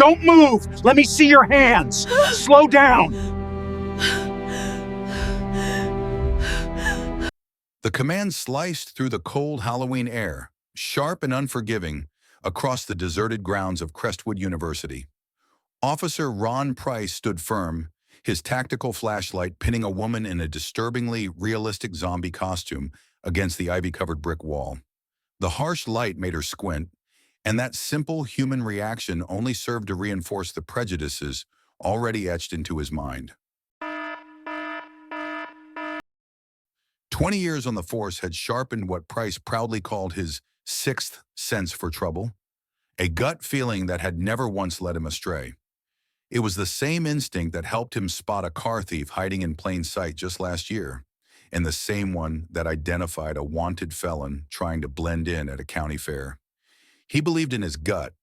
Don't move! Let me see your hands! Slow down! The command sliced through the cold Halloween air, sharp and unforgiving, across the deserted grounds of Crestwood University. Officer Ron Price stood firm, his tactical flashlight pinning a woman in a disturbingly realistic zombie costume against the ivy-covered brick wall. The harsh light made her squint, and that simple human reaction only served to reinforce the prejudices already etched into his mind. 20 years on the force had sharpened what Price proudly called his sixth sense for trouble, a gut feeling that had never once led him astray. It was the same instinct that helped him spot a car thief hiding in plain sight just last year, and the same one that identified a wanted felon trying to blend in at a county fair. He believed in his gut,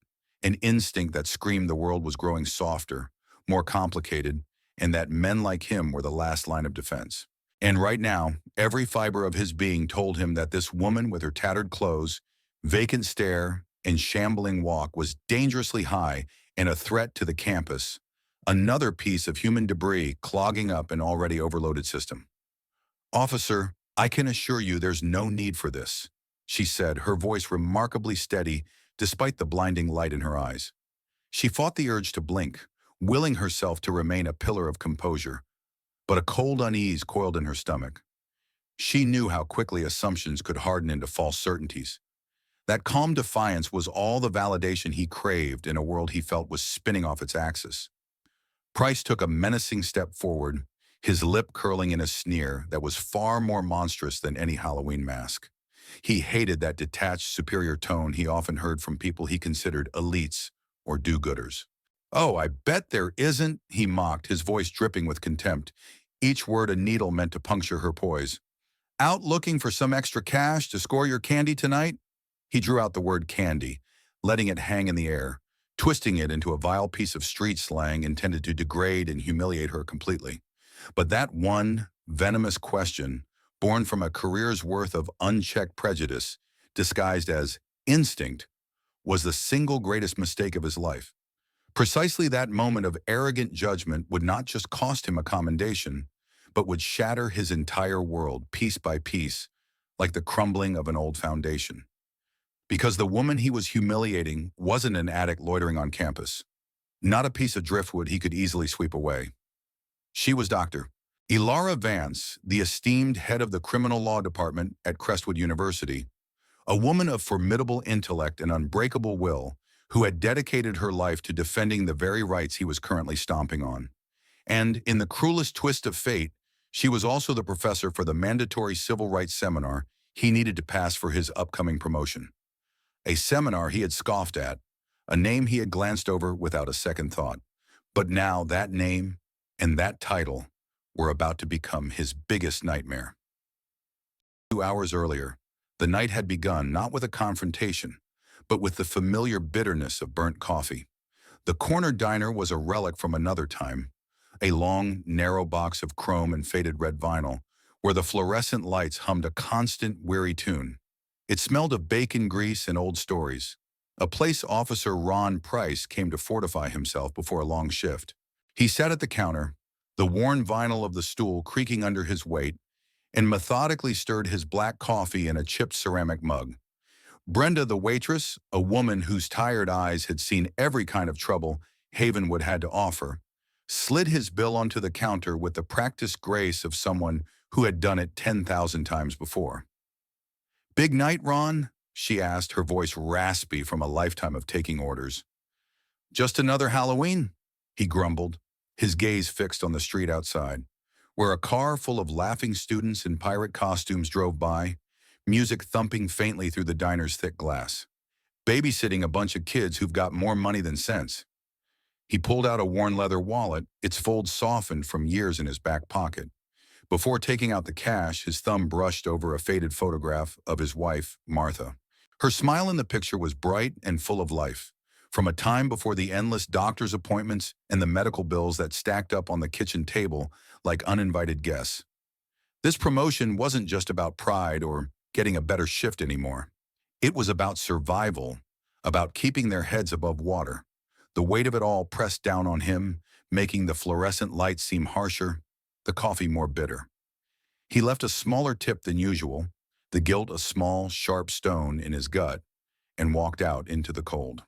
an instinct that screamed the world was growing softer, more complicated, and that men like him were the last line of defense. And right now, every fiber of his being told him that this woman with her tattered clothes, vacant stare, and shambling walk was dangerously high and a threat to the campus, another piece of human debris clogging up an already overloaded system. "Officer, I can assure you there's no need for this," she said, her voice remarkably steady despite the blinding light in her eyes. She fought the urge to blink, willing herself to remain a pillar of composure, but a cold unease coiled in her stomach. She knew how quickly assumptions could harden into false certainties. That calm defiance was all the validation he craved in a world he felt was spinning off its axis. Price took a menacing step forward, his lip curling in a sneer that was far more monstrous than any Halloween mask. He hated that detached, superior tone he often heard from people he considered elites or do-gooders. "Oh, I bet there isn't," he mocked, his voice dripping with contempt, each word a needle meant to puncture her poise. "Out looking for some extra cash to score your candy tonight?" He drew out the word candy, letting it hang in the air, twisting it into a vile piece of street slang intended to degrade and humiliate her completely. But that one venomous question, born from a career's worth of unchecked prejudice, disguised as instinct, was the single greatest mistake of his life. Precisely that moment of arrogant judgment would not just cost him a commendation, but would shatter his entire world piece by piece, like the crumbling of an old foundation. Because the woman he was humiliating wasn't an addict loitering on campus, not a piece of driftwood he could easily sweep away. She was Dr. Elara Vance, the esteemed head of the criminal law department at Crestwood University, a woman of formidable intellect and unbreakable will who had dedicated her life to defending the very rights he was currently stomping on. And in the cruelest twist of fate, she was also the professor for the mandatory civil rights seminar he needed to pass for his upcoming promotion. A seminar he had scoffed at, a name he had glanced over without a second thought. But now that name and that title were about to become his biggest nightmare. 2 hours earlier, the night had begun not with a confrontation, but with the familiar bitterness of burnt coffee. The corner diner was a relic from another time, a long, narrow box of chrome and faded red vinyl, where the fluorescent lights hummed a constant, weary tune. It smelled of bacon grease and old stories, a place Officer Ron Price came to fortify himself before a long shift. He sat at the counter, the worn vinyl of the stool creaking under his weight, and methodically stirred his black coffee in a chipped ceramic mug. Brenda, the waitress, a woman whose tired eyes had seen every kind of trouble Havenwood had to offer, slid his bill onto the counter with the practiced grace of someone who had done it 10,000 times before. "Big night, Ron?" she asked, her voice raspy from a lifetime of taking orders. "Just another Halloween?" he grumbled, his gaze fixed on the street outside, where a car full of laughing students in pirate costumes drove by, music thumping faintly through the diner's thick glass. "Babysitting a bunch of kids who've got more money than sense." He pulled out a worn leather wallet, its folds softened from years in his back pocket. Before taking out the cash, his thumb brushed over a faded photograph of his wife, Martha. Her smile in the picture was bright and full of life, from a time before the endless doctor's appointments and the medical bills that stacked up on the kitchen table like uninvited guests. This promotion wasn't just about pride or getting a better shift anymore. It was about survival, about keeping their heads above water. The weight of it all pressed down on him, making the fluorescent light seem harsher, the coffee more bitter. He left a smaller tip than usual, the guilt a small, sharp stone in his gut, and walked out into the cold.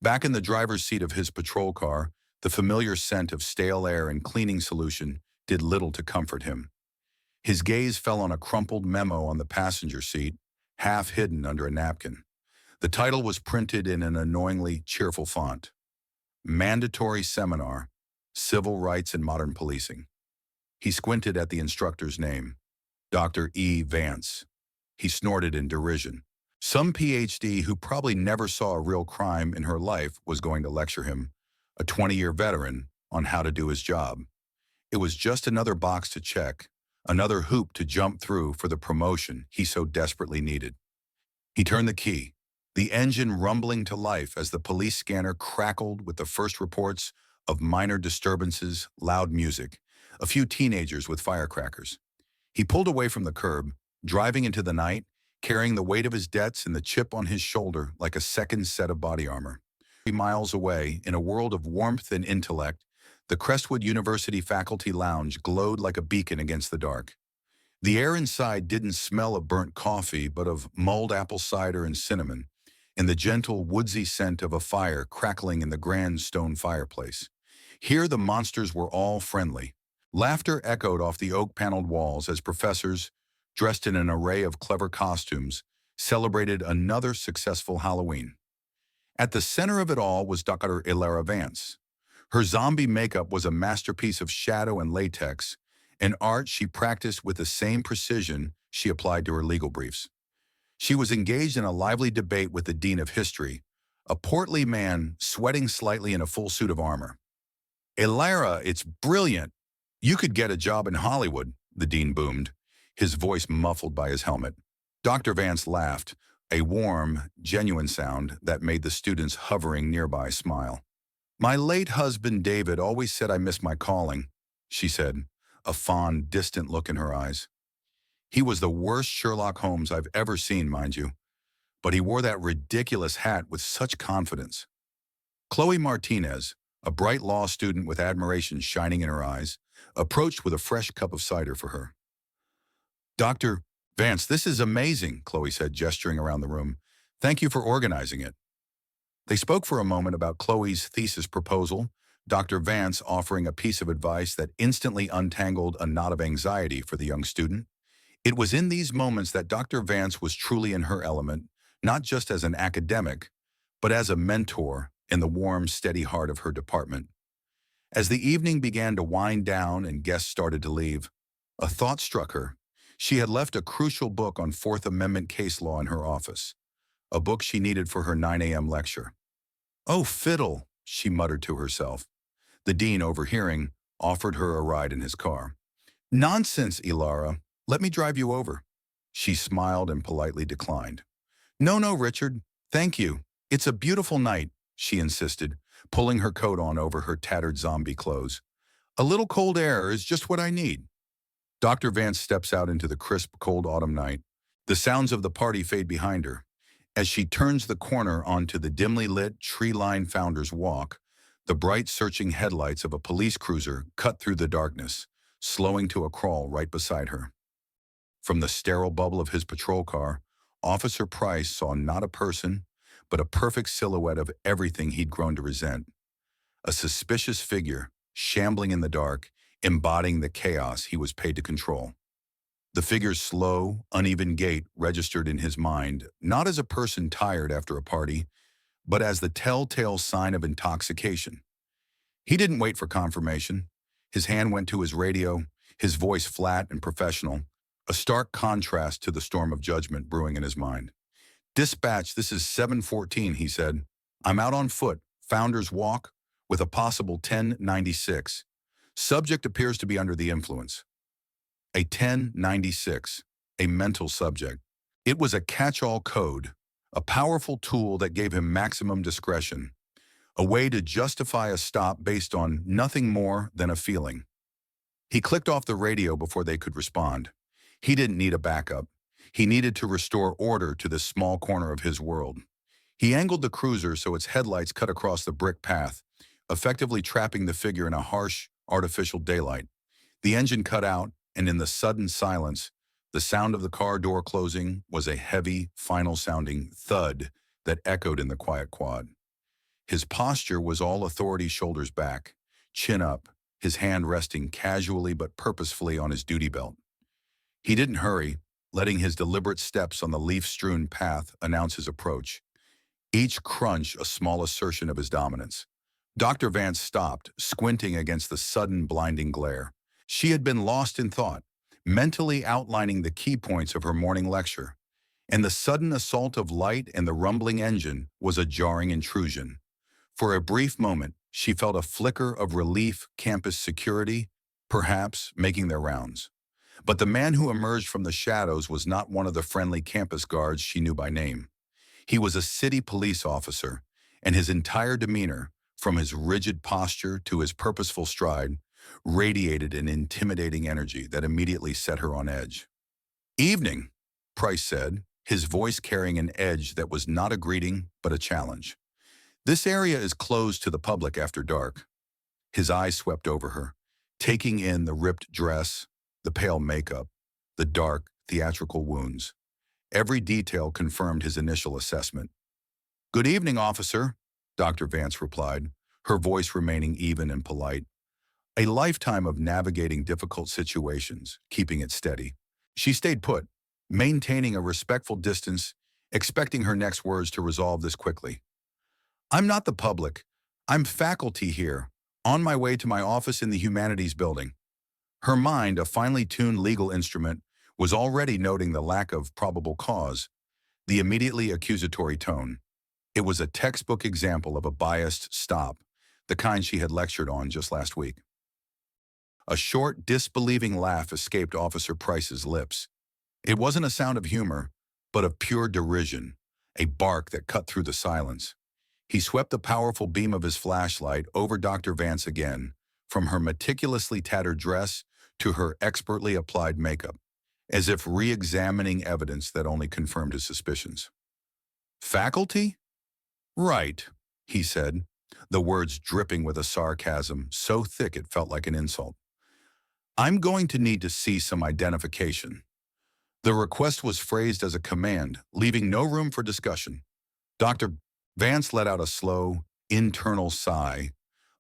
Back in the driver's seat of his patrol car, the familiar scent of stale air and cleaning solution did little to comfort him. His gaze fell on a crumpled memo on the passenger seat, half hidden under a napkin. The title was printed in an annoyingly cheerful font. Mandatory Seminar, Civil Rights and Modern Policing. He squinted at the instructor's name, Dr. E. Vance. He snorted in derision. Some PhD who probably never saw a real crime in her life was going to lecture him, a 20-year veteran, on how to do his job. It was just another box to check, another hoop to jump through for the promotion he so desperately needed. He turned the key, the engine rumbling to life as the police scanner crackled with the first reports of minor disturbances, loud music, a few teenagers with firecrackers. He pulled away from the curb, driving into the night, carrying the weight of his debts and the chip on his shoulder like a second set of body armor. 3 miles away, in a world of warmth and intellect, the Crestwood University faculty lounge glowed like a beacon against the dark. The air inside didn't smell of burnt coffee, but of mulled apple cider and cinnamon, and the gentle, woodsy scent of a fire crackling in the grand stone fireplace. Here the monsters were all friendly. Laughter echoed off the oak-paneled walls as professors, dressed in an array of clever costumes, celebrated another successful Halloween. At the center of it all was Dr. Ilara Vance. Her zombie makeup was a masterpiece of shadow and latex, an art she practiced with the same precision she applied to her legal briefs. She was engaged in a lively debate with the dean of history, a portly man sweating slightly in a full suit of armor. "Ilara, it's brilliant. You could get a job in Hollywood," the dean boomed, his voice muffled by his helmet. Dr. Vance laughed, a warm, genuine sound that made the students hovering nearby smile. "My late husband David always said I missed my calling," she said, a fond, distant look in her eyes. He was the worst Sherlock Holmes I've ever seen, mind you, but he wore that ridiculous hat with such confidence. Chloe Martinez, a bright law student with admiration shining in her eyes, approached with a fresh cup of cider for her. "Dr. Vance, this is amazing," Chloe said, gesturing around the room. "Thank you for organizing it." They spoke for a moment about Chloe's thesis proposal, Dr. Vance offering a piece of advice that instantly untangled a knot of anxiety for the young student. It was in these moments that Dr. Vance was truly in her element, not just as an academic, but as a mentor in the warm, steady heart of her department. As the evening began to wind down and guests started to leave, a thought struck her. She had left a crucial book on Fourth Amendment case law in her office, a book she needed for her 9 a.m. lecture. "Oh, fiddle," she muttered to herself. The dean, overhearing, offered her a ride in his car. "Nonsense, Ilara. Let me drive you over." She smiled and politely declined. No, Richard. Thank you. It's a beautiful night," she insisted, pulling her coat on over her tattered zombie clothes. "A little cold air is just what I need." Dr. Vance steps out into the crisp, cold autumn night. The sounds of the party fade behind her. As she turns the corner onto the dimly lit, tree-lined Founder's Walk, the bright, searching headlights of a police cruiser cut through the darkness, slowing to a crawl right beside her. From the sterile bubble of his patrol car, Officer Price saw not a person, but a perfect silhouette of everything he'd grown to resent. A suspicious figure, shambling in the dark, embodying the chaos he was paid to control. The figure's slow, uneven gait registered in his mind, not as a person tired after a party, but as the telltale sign of intoxication. He didn't wait for confirmation. His hand went to his radio, his voice flat and professional, a stark contrast to the storm of judgment brewing in his mind. "Dispatch, this is 714, he said. "I'm out on foot, Founder's Walk, with a possible 1096. Subject appears to be under the influence." A 1096, a mental subject. It was a catch-all code, a powerful tool that gave him maximum discretion, a way to justify a stop based on nothing more than a feeling. He clicked off the radio before they could respond. He didn't need a backup. He needed to restore order to this small corner of his world. He angled the cruiser so its headlights cut across the brick path, effectively trapping the figure in a harsh, artificial daylight. The engine cut out, and in the sudden silence, the sound of the car door closing was a heavy, final-sounding thud that echoed in the quiet quad. His posture was all authority, shoulders back, chin up, his hand resting casually but purposefully on his duty belt. He didn't hurry, letting his deliberate steps on the leaf-strewn path announce his approach, each crunch a small assertion of his dominance. Dr. Vance stopped, squinting against the sudden blinding glare. She had been lost in thought, mentally outlining the key points of her morning lecture, and the sudden assault of light and the rumbling engine was a jarring intrusion. For a brief moment, she felt a flicker of relief, campus security, perhaps, making their rounds. But the man who emerged from the shadows was not one of the friendly campus guards she knew by name. He was a city police officer, and his entire demeanor, from his rigid posture to his purposeful stride, radiated an intimidating energy that immediately set her on edge. "Evening," Price said, his voice carrying an edge that was not a greeting but a challenge. "This area is closed to the public after dark." His eyes swept over her, taking in the ripped dress, the pale makeup, the dark, theatrical wounds. Every detail confirmed his initial assessment. "Good evening, officer," Dr. Vance replied, her voice remaining even and polite. A lifetime of navigating difficult situations, keeping it steady. She stayed put, maintaining a respectful distance, expecting her next words to resolve this quickly. "I'm not the public. I'm faculty here, on my way to my office in the humanities building." Her mind, a finely tuned legal instrument, was already noting the lack of probable cause, the immediately accusatory tone. It was a textbook example of a biased stop, the kind she had lectured on just last week. A short, disbelieving laugh escaped Officer Price's lips. It wasn't a sound of humor, but of pure derision, a bark that cut through the silence. He swept the powerful beam of his flashlight over Dr. Vance again, from her meticulously tattered dress to her expertly applied makeup, as if re-examining evidence that only confirmed his suspicions. "Faculty?" "Right," he said, the words dripping with a sarcasm so thick it felt like an insult. "I'm going to need to see some identification." The request was phrased as a command, leaving no room for discussion. Dr. Vance let out a slow, internal sigh,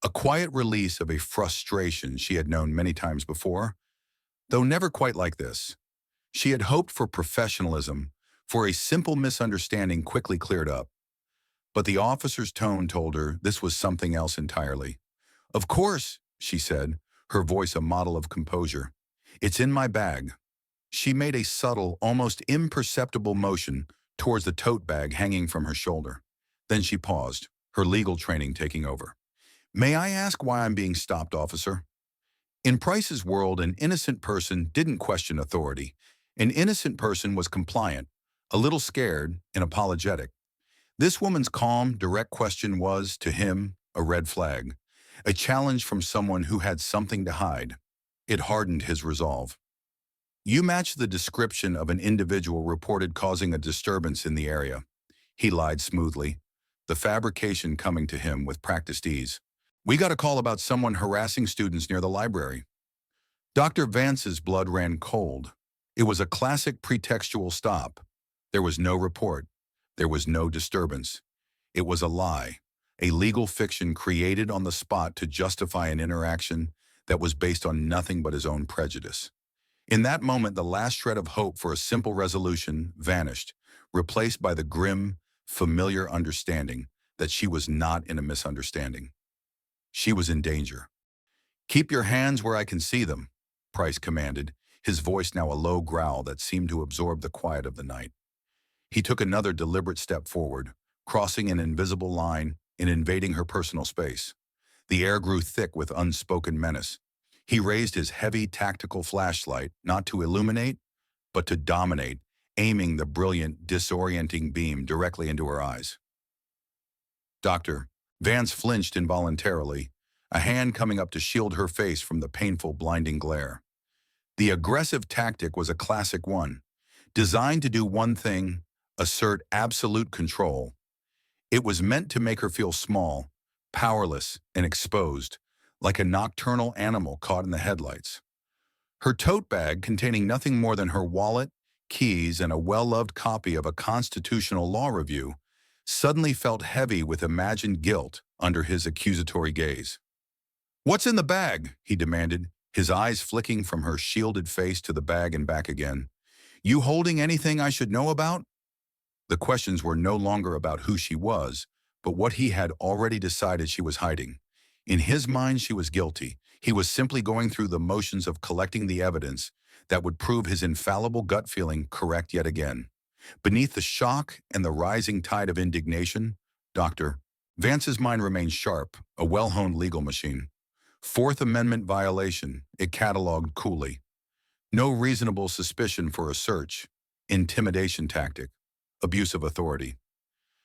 a quiet release of a frustration she had known many times before, though never quite like this. She had hoped for professionalism, for a simple misunderstanding quickly cleared up. But the officer's tone told her this was something else entirely. "Of course," she said, her voice a model of composure. "It's in my bag." She made a subtle, almost imperceptible motion towards the tote bag hanging from her shoulder. Then she paused, her legal training taking over. "May I ask why I'm being stopped, officer?" In Price's world, an innocent person didn't question authority. An innocent person was compliant, a little scared, and apologetic. This woman's calm, direct question was, to him, a red flag, a challenge from someone who had something to hide. It hardened his resolve. "You match the description of an individual reported causing a disturbance in the area," he lied smoothly, the fabrication coming to him with practiced ease. "We got a call about someone harassing students near the library." Dr. Vance's blood ran cold. It was a classic pretextual stop. There was no report. There was no disturbance. It was a lie, a legal fiction created on the spot to justify an interaction that was based on nothing but his own prejudice. In that moment, the last shred of hope for a simple resolution vanished, replaced by the grim, familiar understanding that she was not in a misunderstanding. She was in danger. "Keep your hands where I can see them," Price commanded, his voice now a low growl that seemed to absorb the quiet of the night. He took another deliberate step forward, crossing an invisible line and invading her personal space. The air grew thick with unspoken menace. He raised his heavy tactical flashlight, not to illuminate, but to dominate, aiming the brilliant, disorienting beam directly into her eyes. Dr. Vance flinched involuntarily, a hand coming up to shield her face from the painful, blinding glare. The aggressive tactic was a classic one, designed to do one thing: assert absolute control. It was meant to make her feel small, powerless, and exposed, like a nocturnal animal caught in the headlights. Her tote bag, containing nothing more than her wallet, keys, and a well-loved copy of a constitutional law review, suddenly felt heavy with imagined guilt under his accusatory gaze. "What's in the bag?" he demanded, his eyes flicking from her shielded face to the bag and back again. "You holding anything I should know about?" The questions were no longer about who she was, but what he had already decided she was hiding. In his mind, she was guilty. He was simply going through the motions of collecting the evidence that would prove his infallible gut feeling correct yet again. Beneath the shock and the rising tide of indignation, Dr. Vance's mind remained sharp, a well-honed legal machine. Fourth Amendment violation, it cataloged coolly. No reasonable suspicion for a search. Intimidation tactic. Abuse of authority.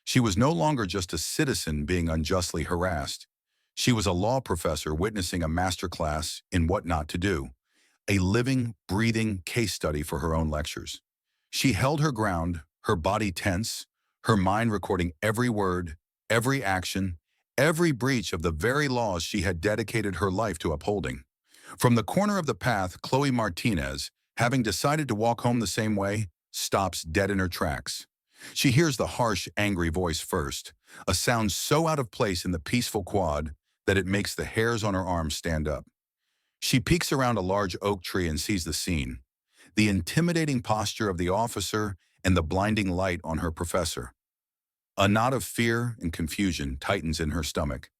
She was no longer just a citizen being unjustly harassed. She was a law professor witnessing a masterclass in what not to do, a living, breathing case study for her own lectures. She held her ground, her body tense, her mind recording every word, every action, every breach of the very laws she had dedicated her life to upholding. From the corner of the path, Chloe Martinez, having decided to walk home the same way, stops dead in her tracks. She hears the harsh, angry voice first, a sound so out of place in the peaceful quad that it makes the hairs on her arms stand up. She peeks around a large oak tree and sees the scene, the intimidating posture of the officer and the blinding light on her professor. A knot of fear and confusion tightens in her stomach.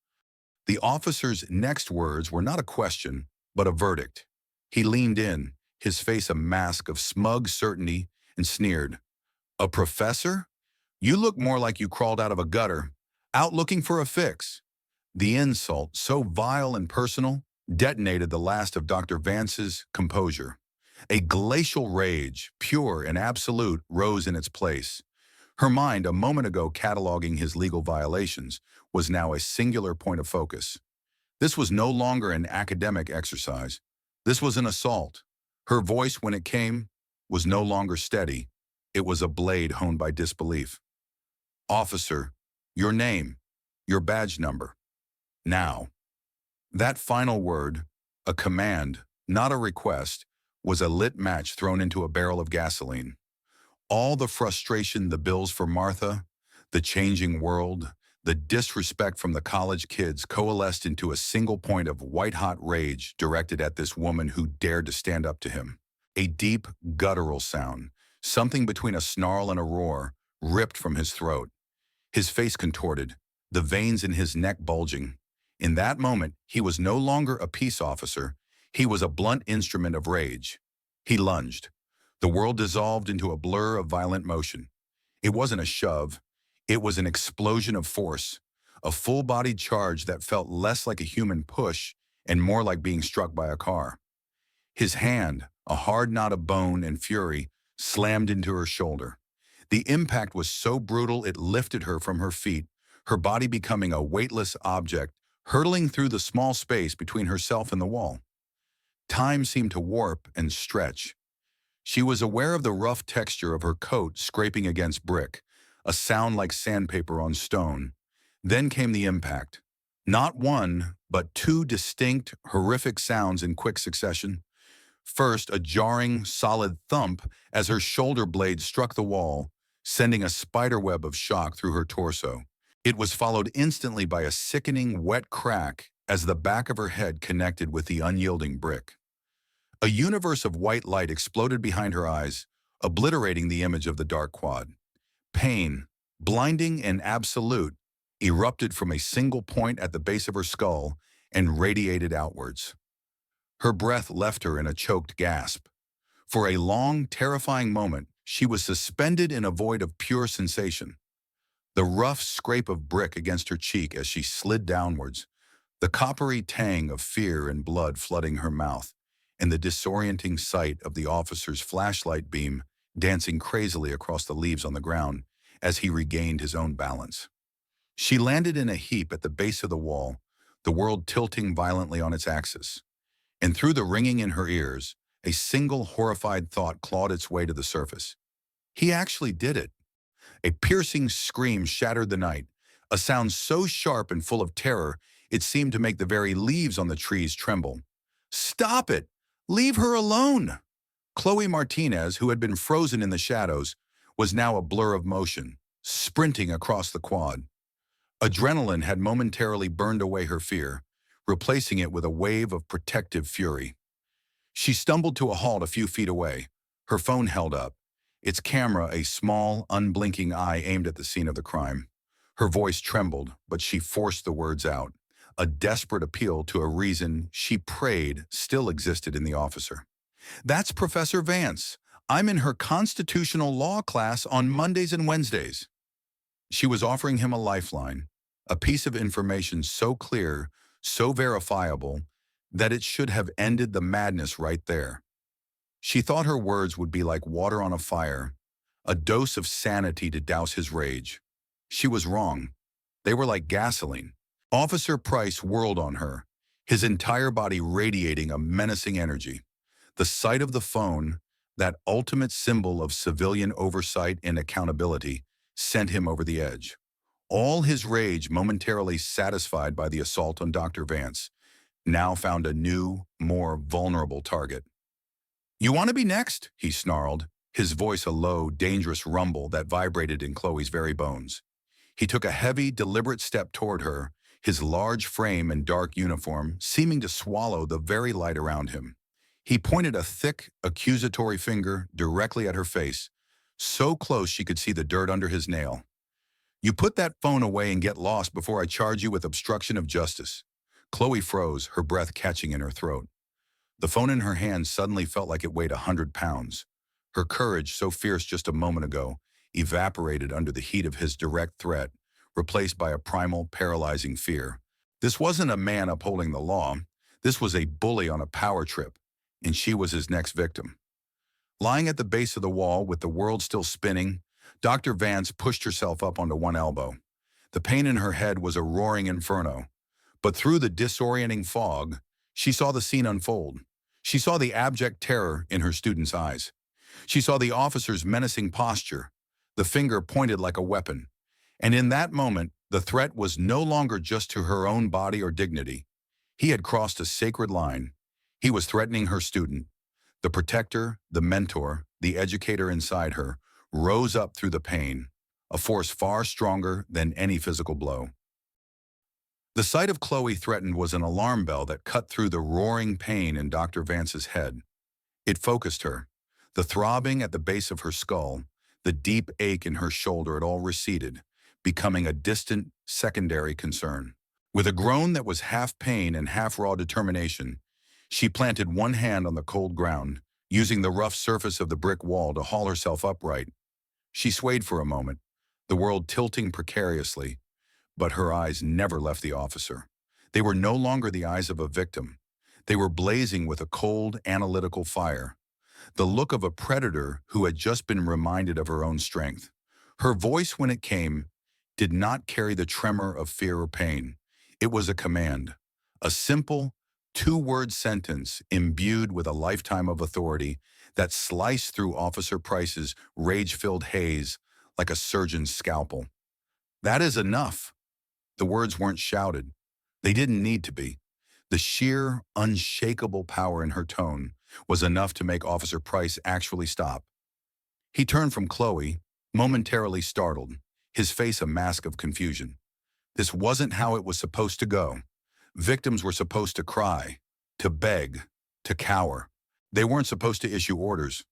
The officer's next words were not a question, but a verdict. He leaned in, his face a mask of smug certainty, and sneered. "A professor? You look more like you crawled out of a gutter, out looking for a fix." The insult, so vile and personal, detonated the last of Dr. Vance's composure. A glacial rage, pure and absolute, rose in its place. Her mind, a moment ago cataloging his legal violations, was now a singular point of focus. This was no longer an academic exercise. This was an assault. Her voice, when it came, was no longer steady. It was a blade honed by disbelief. "Officer, your name, your badge number. Now." That final word, a command, not a request, was a lit match thrown into a barrel of gasoline. All the frustration, the bills for Martha, the changing world, the disrespect from the college kids coalesced into a single point of white-hot rage directed at this woman who dared to stand up to him. A deep, guttural sound, something between a snarl and a roar, ripped from his throat. His face contorted, the veins in his neck bulging. In that moment, he was no longer a peace officer. He was a blunt instrument of rage. He lunged. The world dissolved into a blur of violent motion. It wasn't a shove. It was an explosion of force, a full-bodied charge that felt less like a human push and more like being struck by a car. His hand, a hard knot of bone and fury, slammed into her shoulder. The impact was so brutal it lifted her from her feet, her body becoming a weightless object, hurtling through the small space between herself and the wall. Time seemed to warp and stretch. She was aware of the rough texture of her coat scraping against brick, a sound like sandpaper on stone. Then came the impact. Not one, but two distinct, horrific sounds in quick succession. First, a jarring, solid thump as her shoulder blade struck the wall, sending a spiderweb of shock through her torso. It was followed instantly by a sickening, wet crack as the back of her head connected with the unyielding brick. A universe of white light exploded behind her eyes, obliterating the image of the dark quad. Pain, blinding and absolute, erupted from a single point at the base of her skull and radiated outwards. Her breath left her in a choked gasp. For a long, terrifying moment, she was suspended in a void of pure sensation. The rough scrape of brick against her cheek as she slid downwards, the coppery tang of fear and blood flooding her mouth, and the disorienting sight of the officer's flashlight beam dancing crazily across the leaves on the ground as he regained his own balance. She landed in a heap at the base of the wall, the world tilting violently on its axis. And through the ringing in her ears, a single horrified thought clawed its way to the surface. He actually did it. A piercing scream shattered the night, a sound so sharp and full of terror it seemed to make the very leaves on the trees tremble. "Stop it! Leave her alone!" Chloe Martinez, who had been frozen in the shadows, was now a blur of motion, sprinting across the quad. Adrenaline had momentarily burned away her fear, replacing it with a wave of protective fury. She stumbled to a halt a few feet away, her phone held up, its camera a small, unblinking eye aimed at the scene of the crime. Her voice trembled, but she forced the words out, a desperate appeal to a reason she prayed still existed in the officer. "That's Professor Vance. I'm in her constitutional law class on Mondays and Wednesdays." She was offering him a lifeline, a piece of information so clear, so verifiable, that it should have ended the madness right there. She thought her words would be like water on a fire, a dose of sanity to douse his rage. She was wrong. They were like gasoline. Officer Price whirled on her, his entire body radiating a menacing energy. The sight of the phone, that ultimate symbol of civilian oversight and accountability, sent him over the edge. All his rage momentarily satisfied by the assault on Dr. Vance, now found a new, more vulnerable target. "You want to be next?" he snarled, his voice a low, dangerous rumble that vibrated in Chloe's very bones. He took a heavy, deliberate step toward her, his large frame and dark uniform seeming to swallow the very light around him. He pointed a thick, accusatory finger directly at her face, so close she could see the dirt under his nail. "You put that phone away and get lost before I charge you with obstruction of justice." Chloe froze, her breath catching in her throat. The phone in her hand suddenly felt like it weighed 100 pounds. Her courage, so fierce just a moment ago, evaporated under the heat of his direct threat, replaced by a primal, paralyzing fear. This wasn't a man upholding the law. This was a bully on a power trip, and she was his next victim. Lying at the base of the wall with the world still spinning, Dr. Vance pushed herself up onto one elbow. The pain in her head was a roaring inferno. But through the disorienting fog, she saw the scene unfold. She saw the abject terror in her student's eyes. She saw the officer's menacing posture, the finger pointed like a weapon. And in that moment, the threat was no longer just to her own body or dignity. He had crossed a sacred line. He was threatening her student. The protector, the mentor, the educator inside her rose up through the pain, a force far stronger than any physical blow. The sight of Chloe threatened was an alarm bell that cut through the roaring pain in Dr. Vance's head. It focused her. The throbbing at the base of her skull, the deep ache in her shoulder, it all receded, becoming a distant, secondary concern. With a groan that was half pain and half raw determination, she planted one hand on the cold ground, using the rough surface of the brick wall to haul herself upright. She swayed for a moment, the world tilting precariously, but her eyes never left the officer. They were no longer the eyes of a victim. They were blazing with a cold, analytical fire, the look of a predator who had just been reminded of her own strength. Her voice, when it came, did not carry the tremor of fear or pain. It was a command, a simple, two-word sentence imbued with a lifetime of authority that sliced through Officer Price's rage-filled haze like a surgeon's scalpel. "That is enough." The words weren't shouted. They didn't need to be. The sheer, unshakable power in her tone was enough to make Officer Price actually stop. He turned from Chloe, momentarily startled, his face a mask of confusion. This wasn't how it was supposed to go. Victims were supposed to cry, to beg, to cower. They weren't supposed to issue orders.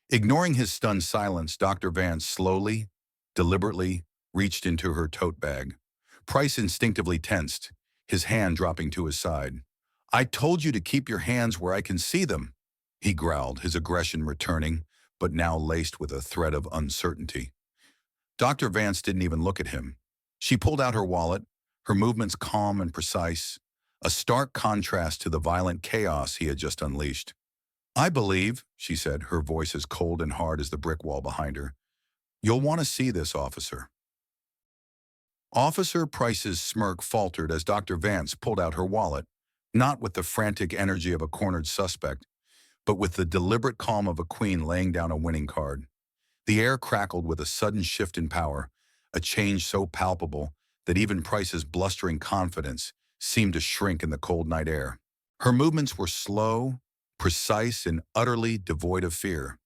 Ignoring his stunned silence, Dr. Vance slowly, deliberately reached into her tote bag. Price instinctively tensed, his hand dropping to his side. "I told you to keep your hands where I can see them," he growled, his aggression returning, but now laced with a thread of uncertainty. Dr. Vance didn't even look at him. She pulled out her wallet, her movements calm and precise, a stark contrast to the violent chaos he had just unleashed. "I believe," she said, her voice as cold and hard as the brick wall behind her, "you'll want to see this, officer." Officer Price's smirk faltered as Dr. Vance pulled out her wallet, not with the frantic energy of a cornered suspect, but with the deliberate calm of a queen laying down a winning card. The air crackled with a sudden shift in power, a change so palpable that even Price's blustering confidence seemed to shrink in the cold night air. Her movements were slow, precise, and utterly devoid of fear.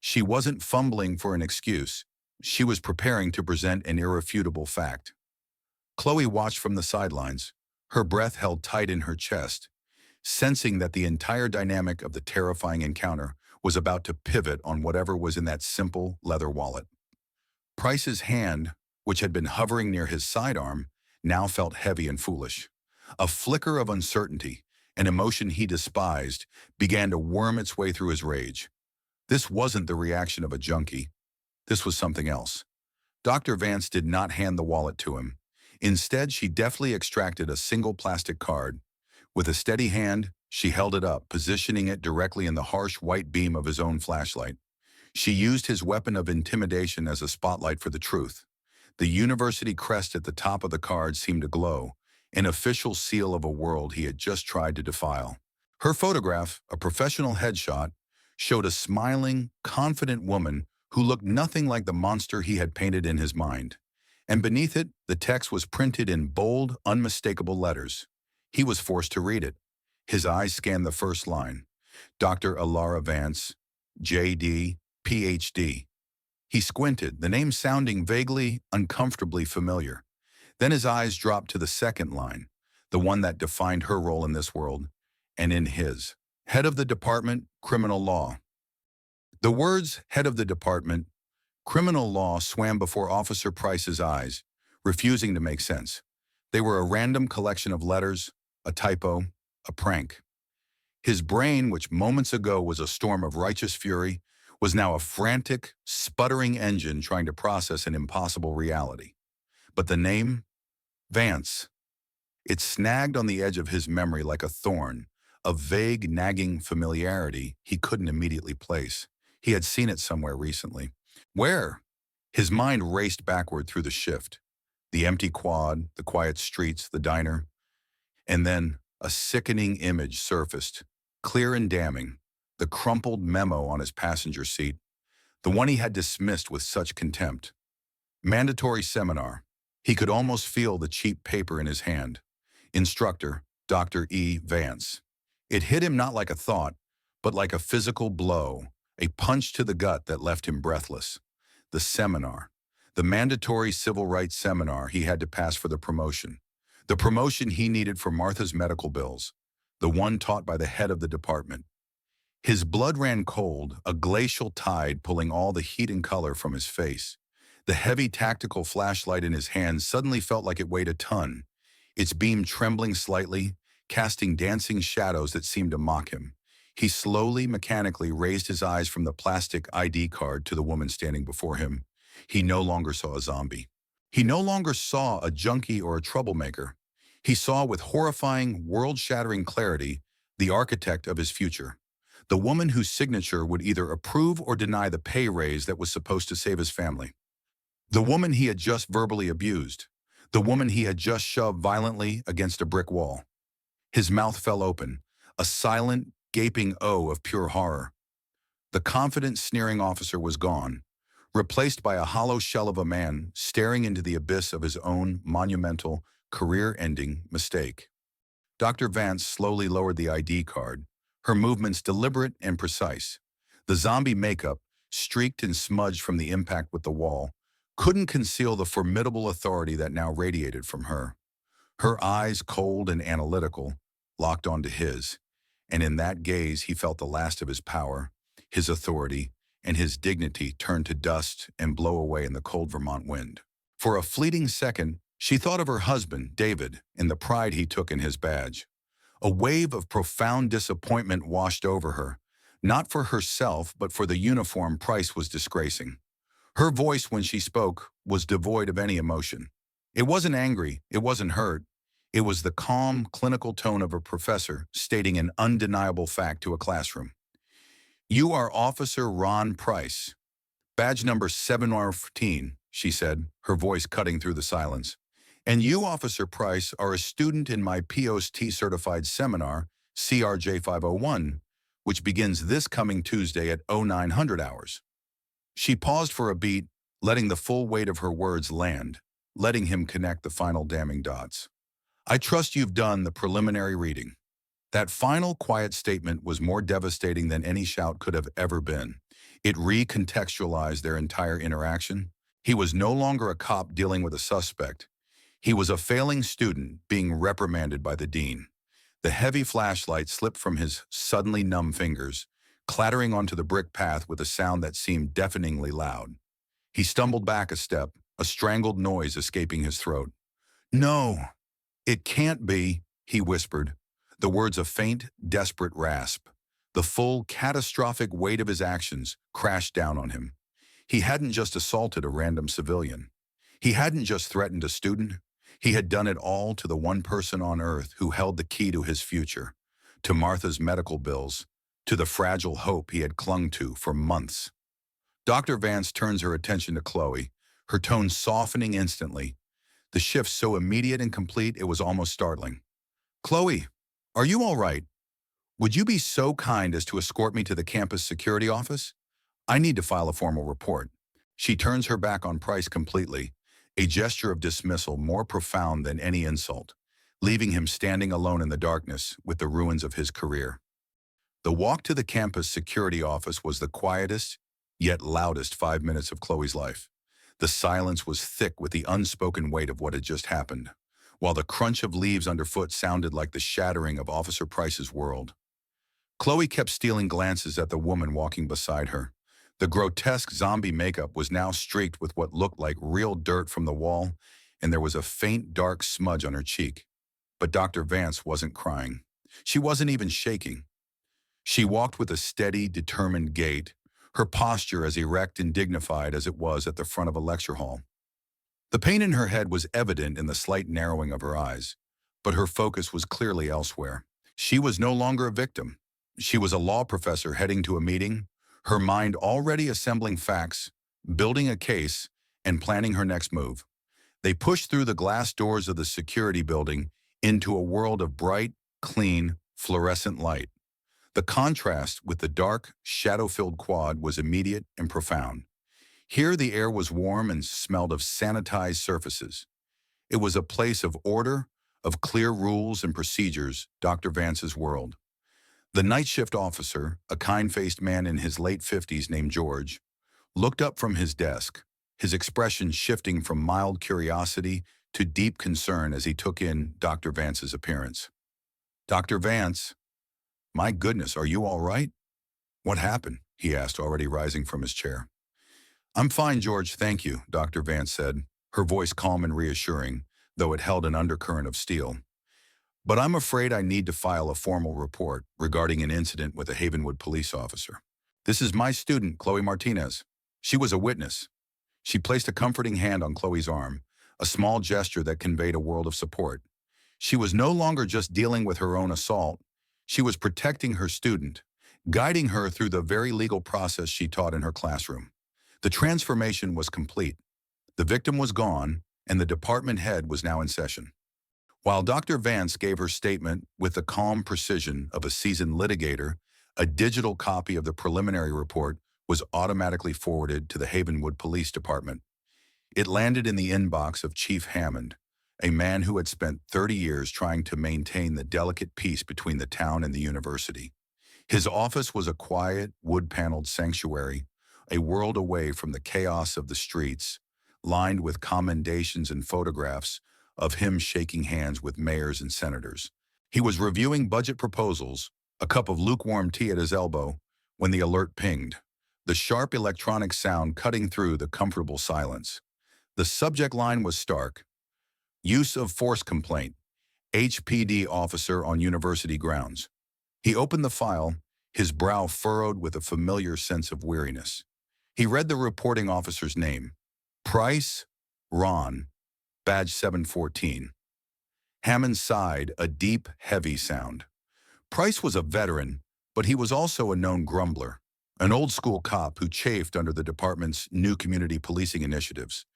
She wasn't fumbling for an excuse. She was preparing to present an irrefutable fact. Chloe watched from the sidelines, her breath held tight in her chest, sensing that the entire dynamic of the terrifying encounter was about to pivot on whatever was in that simple leather wallet. Price's hand, which had been hovering near his sidearm, now felt heavy and foolish. A flicker of uncertainty, an emotion he despised, began to worm its way through his rage. This wasn't the reaction of a junkie. This was something else. Dr. Vance did not hand the wallet to him. Instead, she deftly extracted a single plastic card. With a steady hand, she held it up, positioning it directly in the harsh white beam of his own flashlight. She used his weapon of intimidation as a spotlight for the truth. The university crest at the top of the card seemed to glow, an official seal of a world he had just tried to defile. Her photograph, a professional headshot, showed a smiling, confident woman who looked nothing like the monster he had painted in his mind. And beneath it, the text was printed in bold, unmistakable letters. He was forced to read it. His eyes scanned the first line. Dr. Alara Vance, J.D., Ph.D. He squinted, the name sounding vaguely, uncomfortably familiar. Then his eyes dropped to the second line, the one that defined her role in this world, and in his. Head of the Department, Criminal Law. The words, head of the department, criminal law, swam before Officer Price's eyes, refusing to make sense. They were a random collection of letters, a typo, a prank. His brain, which moments ago was a storm of righteous fury, was now a frantic, sputtering engine trying to process an impossible reality. But the name? Vance. It snagged on the edge of his memory like a thorn, a vague, nagging familiarity he couldn't immediately place. He had seen it somewhere recently. Where? His mind raced backward through the shift. The empty quad, the quiet streets, the diner. And then a sickening image surfaced, clear and damning, the crumpled memo on his passenger seat, the one he had dismissed with such contempt. Mandatory seminar. He could almost feel the cheap paper in his hand. Instructor, Dr. E. Vance. It hit him not like a thought, but like a physical blow, a punch to the gut that left him breathless. The seminar. The mandatory civil rights seminar he had to pass for the promotion. The promotion he needed for Martha's medical bills. The one taught by the head of the department. His blood ran cold, a glacial tide pulling all the heat and color from his face. The heavy tactical flashlight in his hand suddenly felt like it weighed a ton, its beam trembling slightly, casting dancing shadows that seemed to mock him. He slowly, mechanically raised his eyes from the plastic ID card to the woman standing before him. He no longer saw a zombie. He no longer saw a junkie or a troublemaker. He saw with horrifying, world-shattering clarity the architect of his future. The woman whose signature would either approve or deny the pay raise that was supposed to save his family. The woman he had just verbally abused. The woman he had just shoved violently against a brick wall. His mouth fell open, a silent, gaping O of pure horror. The confident, sneering officer was gone, replaced by a hollow shell of a man staring into the abyss of his own monumental, career-ending mistake. Dr. Vance slowly lowered the ID card, her movements deliberate and precise. The zombie makeup, streaked and smudged from the impact with the wall, couldn't conceal the formidable authority that now radiated from her. Her eyes, cold and analytical, locked onto his, and in that gaze he felt the last of his power, his authority, and his dignity turn to dust and blow away in the cold Vermont wind. For a fleeting second, she thought of her husband, David, and the pride he took in his badge. A wave of profound disappointment washed over her, not for herself, but for the uniform Price was disgracing. Her voice, when she spoke, was devoid of any emotion. It wasn't angry, it wasn't hurt. It was the calm, clinical tone of a professor stating an undeniable fact to a classroom. "You are Officer Ron Price. Badge number 715, she said, her voice cutting through the silence. "And you, Officer Price, are a student in my POST-certified seminar, CRJ 501, which begins this coming Tuesday at 0900 hours. She paused for a beat, letting the full weight of her words land. letting him connect the final damning dots. I trust you've done the preliminary reading. That final quiet statement was more devastating than any shout could have ever been. It recontextualized their entire interaction. He was no longer a cop dealing with a suspect. He was a failing student being reprimanded by the dean. The heavy flashlight slipped from his suddenly numb fingers, clattering onto the brick path with a sound that seemed deafeningly loud. He stumbled back a step, a strangled noise escaping his throat. "No, it can't be," he whispered, the words a faint, desperate rasp. The full, catastrophic weight of his actions crashed down on him. He hadn't just assaulted a random civilian. He hadn't just threatened a student. He had done it all to the one person on earth who held the key to his future, to Martha's medical bills, to the fragile hope he had clung to for months. Dr. Vance turns her attention to Chloe, her tone softening instantly, the shift so immediate and complete it was almost startling. "Chloe, are you all right? Would you be so kind as to escort me to the campus security office? I need to file a formal report." She turns her back on Price completely, a gesture of dismissal more profound than any insult, leaving him standing alone in the darkness with the ruins of his career. The walk to the campus security office was the quietest, yet loudest 5 minutes of Chloe's life. The silence was thick with the unspoken weight of what had just happened, while the crunch of leaves underfoot sounded like the shattering of Officer Price's world. Chloe kept stealing glances at the woman walking beside her. The grotesque zombie makeup was now streaked with what looked like real dirt from the wall, and there was a faint dark smudge on her cheek. But Dr. Vance wasn't crying. She wasn't even shaking. She walked with a steady, determined gait, her posture as erect and dignified as it was at the front of a lecture hall. The pain in her head was evident in the slight narrowing of her eyes, but her focus was clearly elsewhere. She was no longer a victim. She was a law professor heading to a meeting, her mind already assembling facts, building a case, and planning her next move. They pushed through the glass doors of the security building into a world of bright, clean, fluorescent light. The contrast with the dark, shadow-filled quad was immediate and profound. Here the air was warm and smelled of sanitized surfaces. It was a place of order, of clear rules and procedures, Dr. Vance's world. The night shift officer, a kind-faced man in his late 50s named George, looked up from his desk, his expression shifting from mild curiosity to deep concern as he took in Dr. Vance's appearance. "Dr. Vance, my goodness, are you all right?" "What happened?" he asked, already rising from his chair. "I'm fine, George, thank you," Dr. Vance said, her voice calm and reassuring, though it held an undercurrent of steel. "But I'm afraid I need to file a formal report regarding an incident with a Havenwood police officer. This is my student, Chloe Martinez. She was a witness." She placed a comforting hand on Chloe's arm, a small gesture that conveyed a world of support. She was no longer just dealing with her own assault. She was protecting her student, guiding her through the very legal process she taught in her classroom. The transformation was complete. The victim was gone, and the department head was now in session. While Dr. Vance gave her statement with the calm precision of a seasoned litigator, a digital copy of the preliminary report was automatically forwarded to the Havenwood Police Department. It landed in the inbox of Chief Hammond, a man who had spent 30 years trying to maintain the delicate peace between the town and the university. His office was a quiet, wood-paneled sanctuary, a world away from the chaos of the streets, lined with commendations and photographs of him shaking hands with mayors and senators. He was reviewing budget proposals, a cup of lukewarm tea at his elbow, when the alert pinged, the sharp electronic sound cutting through the comfortable silence. The subject line was stark: "Use of force complaint, HPD officer on university grounds." He opened the file, his brow furrowed with a familiar sense of weariness. He read the reporting officer's name: Price, Ron, badge 714. Hammond sighed, a deep, heavy sound. Price was a veteran, but he was also a known grumbler, an old-school cop who chafed under the department's new community policing initiatives,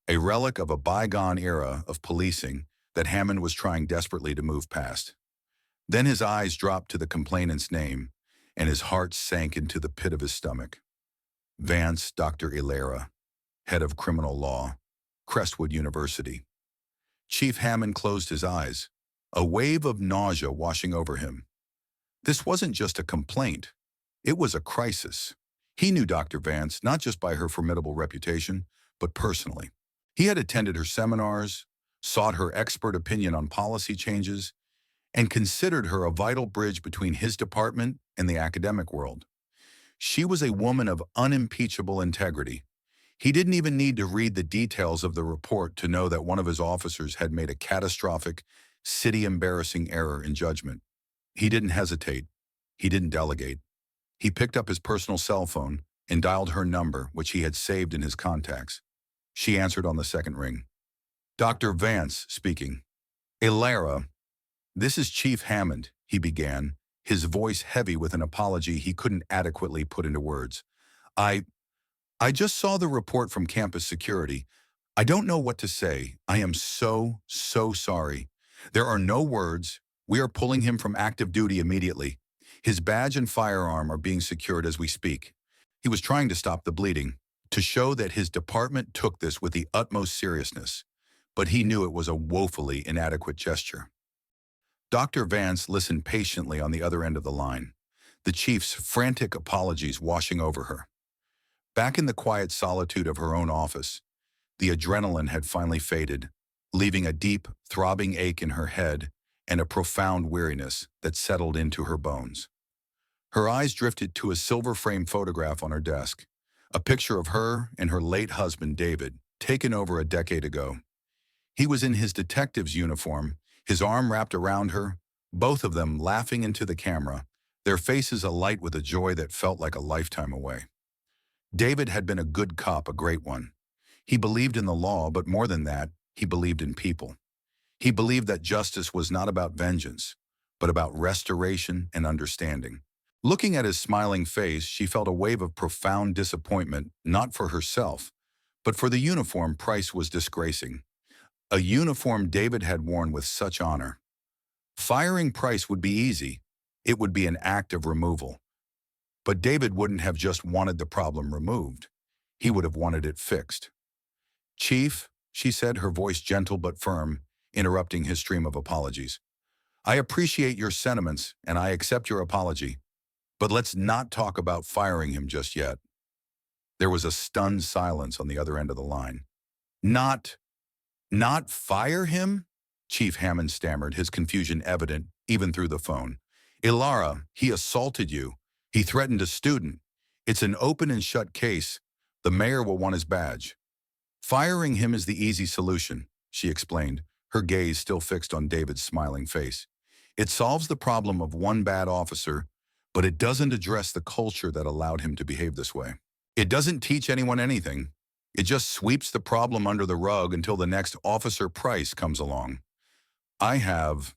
a relic of a bygone era of policing that Hammond was trying desperately to move past. Then his eyes dropped to the complainant's name, and his heart sank into the pit of his stomach. Vance Dr. Ilera, head of criminal law. Crestwood University. Chief Hammond closed his eyes, a wave of nausea washing over him. This wasn't just a complaint. It was a crisis. He knew Dr. Vance not just by her formidable reputation, but personally. He had attended her seminars, sought her expert opinion on policy changes, and considered her a vital bridge between his department and the academic world. She was a woman of unimpeachable integrity. He didn't even need to read the details of the report to know that one of his officers had made a catastrophic, city-embarrassing error in judgment. He didn't hesitate. He didn't delegate. He picked up his personal cell phone and dialed her number, which he had saved in his contacts. She answered on the second ring. "Dr. Vance speaking." "Elara, this is Chief Hammond," he began, his voice heavy with an apology he couldn't adequately put into words. I just saw the report from campus security. I don't know what to say. I am so sorry. There are no words. We are pulling him from active duty immediately. His badge and firearm are being secured as we speak." He was trying to stop the bleeding, to show that his department took this with the utmost seriousness, but he knew it was a woefully inadequate gesture. Dr. Vance listened patiently on the other end of the line, the chief's frantic apologies washing over her. Back in the quiet solitude of her own office, the adrenaline had finally faded, leaving a deep, throbbing ache in her head and a profound weariness that settled into her bones. Her eyes drifted to a silver-framed photograph on her desk, a picture of her and her late husband, David, taken over a decade ago. He was in his detective's uniform, his arm wrapped around her, both of them laughing into the camera, their faces alight with a joy that felt like a lifetime away. David had been a good cop, a great one. He believed in the law, but more than that, he believed in people. He believed that justice was not about vengeance, but about restoration and understanding. Looking at his smiling face, she felt a wave of profound disappointment, not for herself, but for the uniform Price was disgracing. A uniform David had worn with such honor. Firing Price would be easy. It would be an act of removal. But David wouldn't have just wanted the problem removed. He would have wanted it fixed. "Chief," she said, her voice gentle but firm, interrupting his stream of apologies. "I appreciate your sentiments, and I accept your apology. But let's not talk about firing him just yet." There was a stunned silence on the other end of the line. Not fire him?" Chief Hammond stammered, his confusion evident even through the phone. "Elara, he assaulted you. He threatened a student. It's an open and shut case. The mayor will want his badge." "Firing him is the easy solution," she explained, her gaze still fixed on David's smiling face. "It solves the problem of one bad officer, but it doesn't address the culture that allowed him to behave this way. It doesn't teach anyone anything. It just sweeps the problem under the rug until the next Officer Price comes along. I have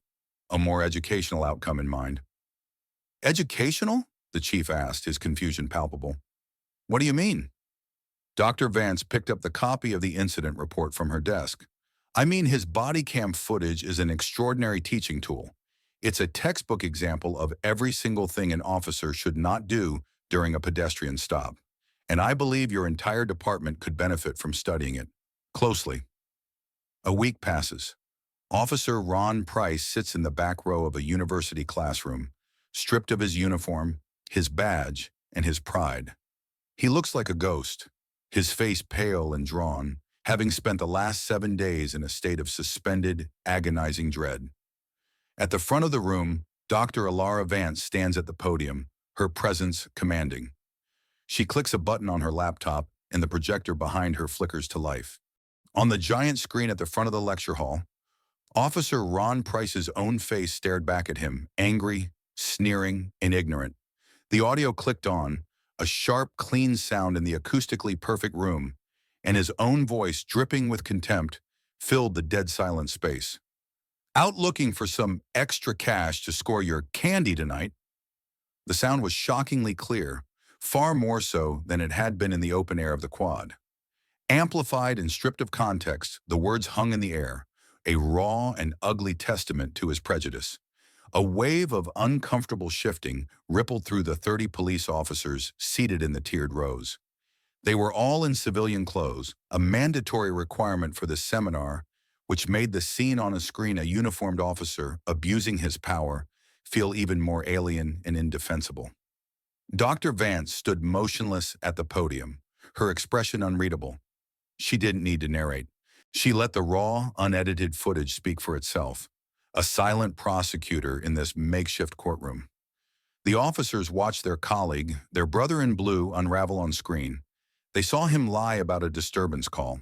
a more educational outcome in mind." "Educational?" the chief asked, his confusion palpable. "What do you mean?" Dr. Vance picked up the copy of the incident report from her desk. "I mean, his body cam footage is an extraordinary teaching tool. It's a textbook example of every single thing an officer should not do during a pedestrian stop. And I believe your entire department could benefit from studying it closely." A week passes. Officer Ron Price sits in the back row of a university classroom, stripped of his uniform, his badge, and his pride. He looks like a ghost, his face pale and drawn, having spent the last 7 days in a state of suspended, agonizing dread. At the front of the room, Dr. Elara Vance stands at the podium, her presence commanding. She clicks a button on her laptop, and the projector behind her flickers to life. On the giant screen at the front of the lecture hall, Officer Ron Price's own face stared back at him, angry, sneering, and ignorant. The audio clicked on, a sharp, clean sound in the acoustically perfect room, and his own voice, dripping with contempt, filled the dead silent space. "Out looking for some extra cash to score your candy tonight?" The sound was shockingly clear, far more so than it had been in the open air of the quad. Amplified and stripped of context, the words hung in the air, a raw and ugly testament to his prejudice. A wave of uncomfortable shifting rippled through the 30 police officers seated in the tiered rows. They were all in civilian clothes, a mandatory requirement for this seminar, which made the scene on a screen a uniformed officer abusing his power feel even more alien and indefensible. Dr. Vance stood motionless at the podium, her expression unreadable. She didn't need to narrate. She let the raw, unedited footage speak for itself, a silent prosecutor in this makeshift courtroom. The officers watched their colleague, their brother in blue, unravel on screen. They saw him lie about a disturbance call.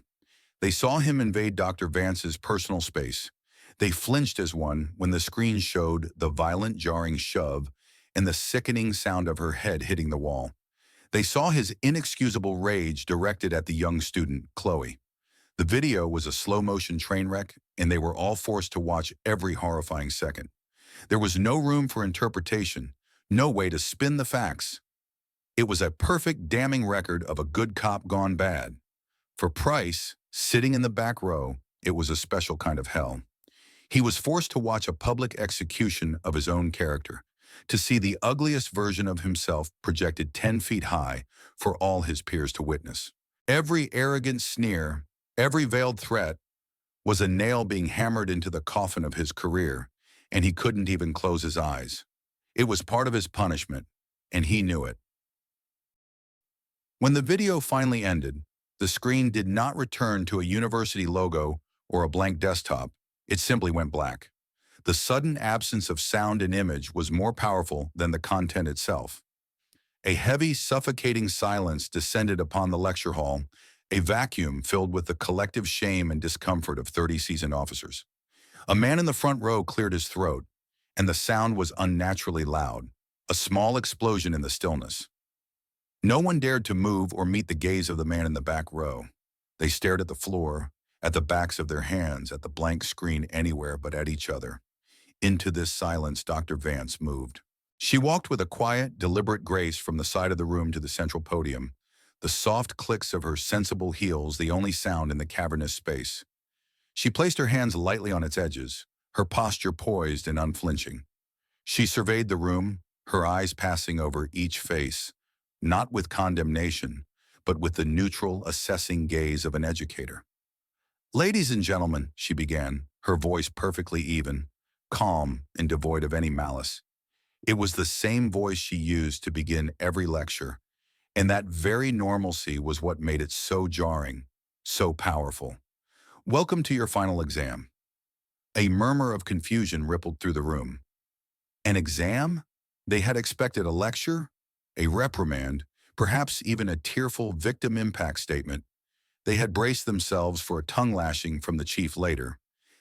They saw him invade Dr. Vance's personal space. They flinched as one when the screen showed the violent, jarring shove and the sickening sound of her head hitting the wall. They saw his inexcusable rage directed at the young student, Chloe. The video was a slow-motion train wreck, and they were all forced to watch every horrifying second. There was no room for interpretation, no way to spin the facts. It was a perfect damning record of a good cop gone bad. For Price, sitting in the back row, it was a special kind of hell. He was forced to watch a public execution of his own character, to see the ugliest version of himself projected 10 feet high for all his peers to witness. Every arrogant sneer, every veiled threat was a nail being hammered into the coffin of his career, and he couldn't even close his eyes. It was part of his punishment, and he knew it. When the video finally ended, the screen did not return to a university logo or a blank desktop. It simply went black. The sudden absence of sound and image was more powerful than the content itself. A heavy, suffocating silence descended upon the lecture hall, a vacuum filled with the collective shame and discomfort of 30 seasoned officers. A man in the front row cleared his throat, and the sound was unnaturally loud, a small explosion in the stillness. No one dared to move or meet the gaze of the man in the back row. They stared at the floor, at the backs of their hands, at the blank screen anywhere but at each other. Into this silence, Dr. Vance moved. She walked with a quiet, deliberate grace from the side of the room to the central podium, the soft clicks of her sensible heels the only sound in the cavernous space. She placed her hands lightly on its edges, her posture poised and unflinching. She surveyed the room, her eyes passing over each face, not with condemnation, but with the neutral, assessing gaze of an educator. "Ladies and gentlemen," she began, her voice perfectly even, calm and devoid of any malice. It was the same voice she used to begin every lecture, and that very normalcy was what made it so jarring, so powerful. "Welcome to your final exam." A murmur of confusion rippled through the room. An exam? They had expected a lecture, a reprimand, perhaps even a tearful victim impact statement. They had braced themselves for a tongue lashing from the chief later.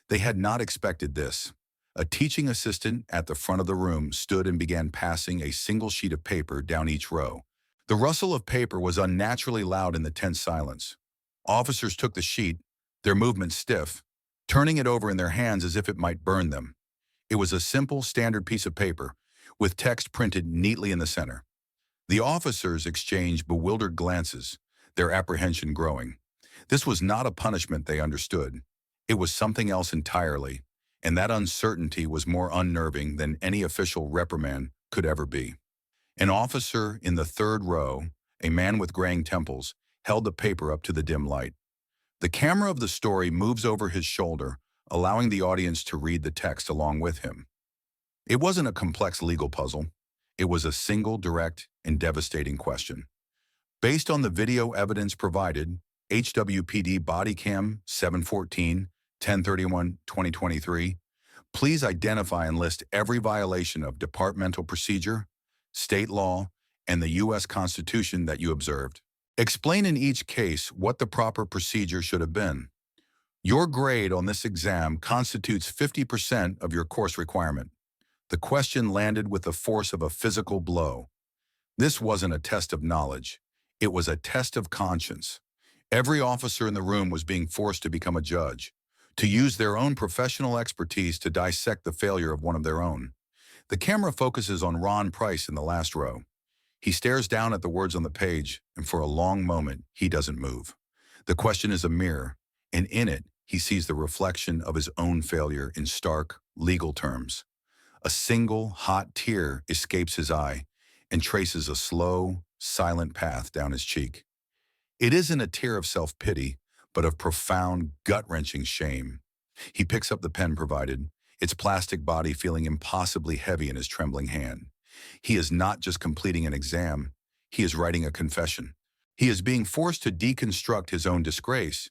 They had not expected this. A teaching assistant at the front of the room stood and began passing a single sheet of paper down each row. The rustle of paper was unnaturally loud in the tense silence. Officers took the sheet, their movements stiff, turning it over in their hands as if it might burn them. It was a simple, standard piece of paper, with text printed neatly in the center. The officers exchanged bewildered glances, their apprehension growing. This was not a punishment, they understood. It was something else entirely, and that uncertainty was more unnerving than any official reprimand could ever be. An officer in the third row, a man with graying temples, held the paper up to the dim light. The camera of the story moves over his shoulder, allowing the audience to read the text along with him. It wasn't a complex legal puzzle. It was a single, direct, and devastating question. Based on the video evidence provided, HWPD Body Cam 7/14/10/31/2023, please identify and list every violation of departmental procedure, state law, and the U.S. Constitution that you observed. Explain in each case what the proper procedure should have been. Your grade on this exam constitutes 50% of your course requirement. The question landed with the force of a physical blow. This wasn't a test of knowledge. It was a test of conscience. Every officer in the room was being forced to become a judge, to use their own professional expertise to dissect the failure of one of their own. The camera focuses on Ron Price in the last row. He stares down at the words on the page, and for a long moment, he doesn't move. The question is a mirror, and in it, he sees the reflection of his own failure in stark, legal terms. A single, hot tear escapes his eye and traces a slow, silent path down his cheek. It isn't a tear of self-pity, but of profound, gut-wrenching shame. He picks up the pen provided, its plastic body feeling impossibly heavy in his trembling hand. He is not just completing an exam, he is writing a confession. He is being forced to deconstruct his own disgrace,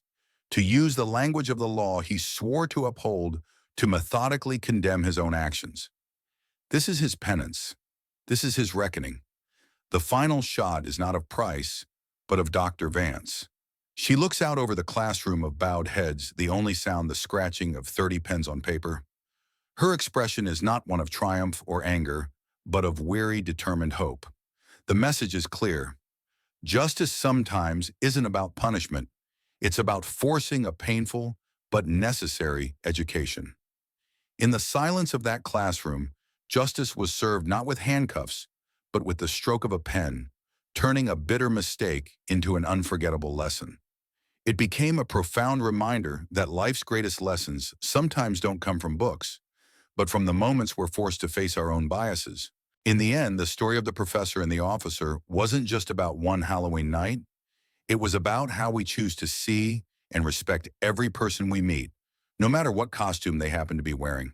to use the language of the law he swore to uphold, to methodically condemn his own actions. This is his penance. This is his reckoning. The final shot is not of Price, but of Dr. Vance. She looks out over the classroom of bowed heads, the only sound the scratching of 30 pens on paper. Her expression is not one of triumph or anger, but of weary, determined hope. The message is clear. Justice sometimes isn't about punishment. It's about forcing a painful but necessary education. In the silence of that classroom, justice was served not with handcuffs, but with the stroke of a pen, turning a bitter mistake into an unforgettable lesson. It became a profound reminder that life's greatest lessons sometimes don't come from books, but from the moments we're forced to face our own biases. In the end, the story of the professor and the officer wasn't just about one Halloween night. It was about how we choose to see and respect every person we meet, no matter what costume they happen to be wearing.